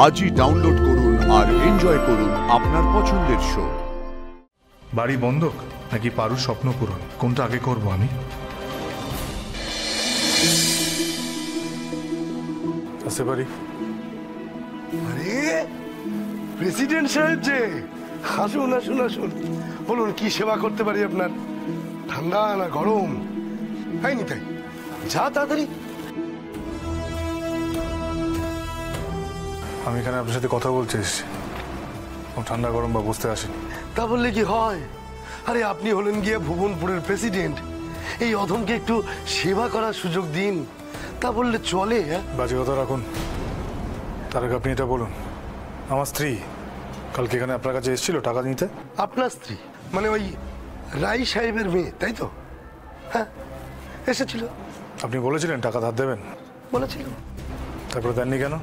আজই ডাউনলোড করুন আর এনজয় করুন আপনার পছন্দের শো। বাড়ি বন্ধক নাকি পারুর স্বপ্ন পূরণ, কোনটা আগে করব আমি? আসতে পারি? আরে প্রেসিডেন্ট সাহেব যে, আসুন আসুন আসুন, বলুন কি সেবা করতে পারি আপনার? ঠান্ডা না গরম? হয়নি তাই যা তাড়াতাড়ি। আমি এখানে আপনার সাথে কথা বলতে এসেছি, ঠান্ডা গরম বা বুঝতে আসেনি। তা বললে কি হয়? আরে আপনি হলেন গিয়ে ভুবনপুরের প্রেসিডেন্ট, এই অধমকে একটু সেবা করার সুযোগ দিন, তা বললে চলে? বাজে কথা রাখুন, তার আগে আপনি এটা বলুন, আমার স্ত্রী কালকে এখানে আপনার কাছে এসেছিল টাকা নিতে? আপনার স্ত্রী মানে ওই রাই সাহেবের মেয়ে, তাই তো? হ্যাঁ এসেছিল। আপনি বলেছিলেন টাকা ধার দেবেন? বলেছিল। তারপরে দেননি কেন?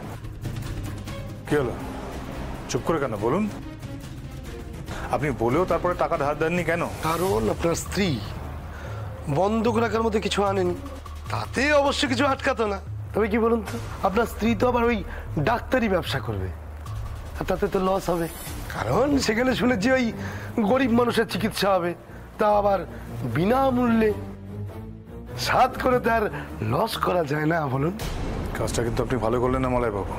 কি হলো, চুপ করে কেন বলুন? আপনি বলেও তারপরে টাকা ধার দেননি কেন? কারণ আপনার স্ত্রী বন্ধক রাখার মতো কিছু আনেনি, তাতে অবশ্য কিছু আটকাতো না। তবে কি বলুন তো, আপনার স্ত্রী তো আবার ওই ডাক্তারি ব্যবসা করবে, আর তাতে তো লস হবে। কারণ সেখানে শুনেছি ওই গরিব মানুষের চিকিৎসা হবে, তা আবার বিনামূল্যে। সাত করে তার লস করা যায় না বলুন? কাজটা কিন্তু আপনি ভালো করলেন না মলয় বাবু।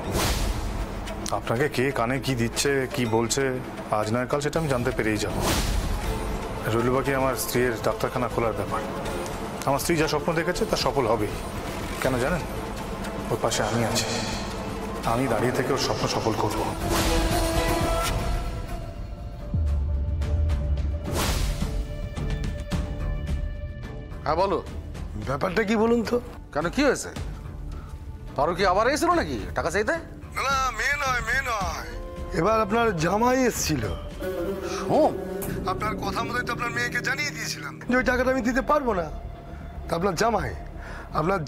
আপনাকে কে কানে কি দিচ্ছে কি বলছে আজ নয় কাল সেটা আমি জানতে পেরেই যাব। রইল বাকি আমার স্ত্রীর ডাক্তারখানা খোলার ব্যাপার। আমার স্ত্রী যা স্বপ্ন দেখেছে তা সফল হবেই। কেন জানেন? ওর পাশে আমি আছি, আমি দাঁড়িয়ে থেকে ওর স্বপ্ন সফল করব। হ্যাঁ বলো। ব্যাপারটা কি বলুন তো? কেন, কি হয়েছে? পারু কি আবার এসেছিল নাকি টাকা চাইতে? না, মেয়ে নয়, মেয়ে নয়, এবার আপনার জামাই এসেছিল। শোন, আপনার কথা মতোই তো আপনার মেয়েকে জানিয়ে দিয়েছিলাম যে ওই টাকাটা আমি দিতে পারবো না। তা আপনার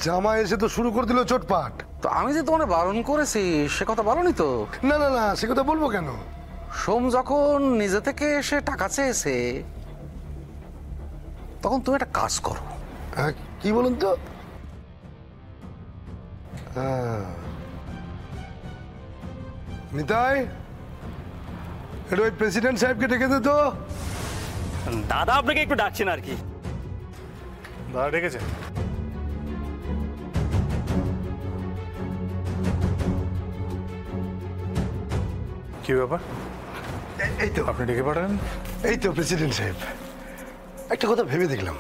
জামাই এসে তো শুরু করে দিল চোটপাট। তো আমি যে তোমাকে বারণ করেছি সে কথা বলোনি তো? না না না, সে কথা বলবো কেন? সোম যখন নিজে থেকে এসে টাকা চেয়েছে তখন তুমি একটা কাজ করো। হ্যাঁ কি বলুন তো? নিতাই, এটা ওই প্রেসিডেন্ট সাহেবকে ডেকে দে তো। দাদা আপনাকে একটু ডাকছেন আর কি। দাদা ডেকেছে? কি ব্যাপার? এই তো আপনি ডেকে পাঠালেন? এই তো প্রেসিডেন্ট সাহেব, একটা কথা ভেবে দেখলাম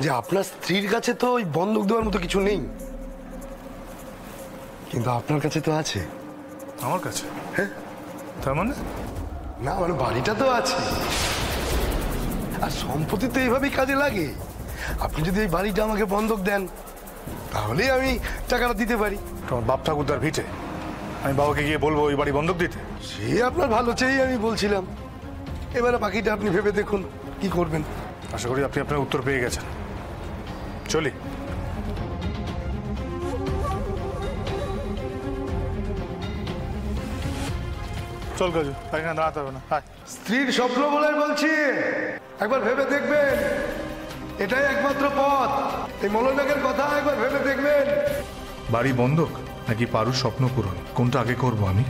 যে আপনার স্ত্রীর কাছে তো ওই বন্ধক দেওয়ার মতো কিছু নেই, কিন্তু আপনার কাছে তো আছে। আমার কাছে? হ্যাঁ। তার মানে? না মানে বাড়িটা তো আছে, আর সম্পত্তি তো এইভাবেই কাজে লাগে। আপনি যদি এই বাড়িটা আমাকে বন্ধক দেন তাহলেই আমি টাকাটা দিতে পারি। তোমার বাপ ঠাকুরদার ভিটে, আমি বাবাকে গিয়ে বলবো ওই বাড়ি বন্ধক দিতে? সে আপনার ভালো চেয়েই আমি বলছিলাম, এবারে বাকিটা আপনি ভেবে দেখুন কি করবেন। আশা করি আপনি আপনার উত্তর পেয়ে গেছেন। চলি। চল কাজু, এখানে দাঁড়াতে হবে না। স্ত্রীর স্বপ্ন বলে বলছি, একবার ভেবে দেখবেন, এটাই একমাত্র পথ। এই মলয়নাকের কথা একবার ভেবে দেখবেন। বাড়ি বন্ধক নাকি পারুর স্বপ্ন পূরণ, কোনটা আগে করব আমি?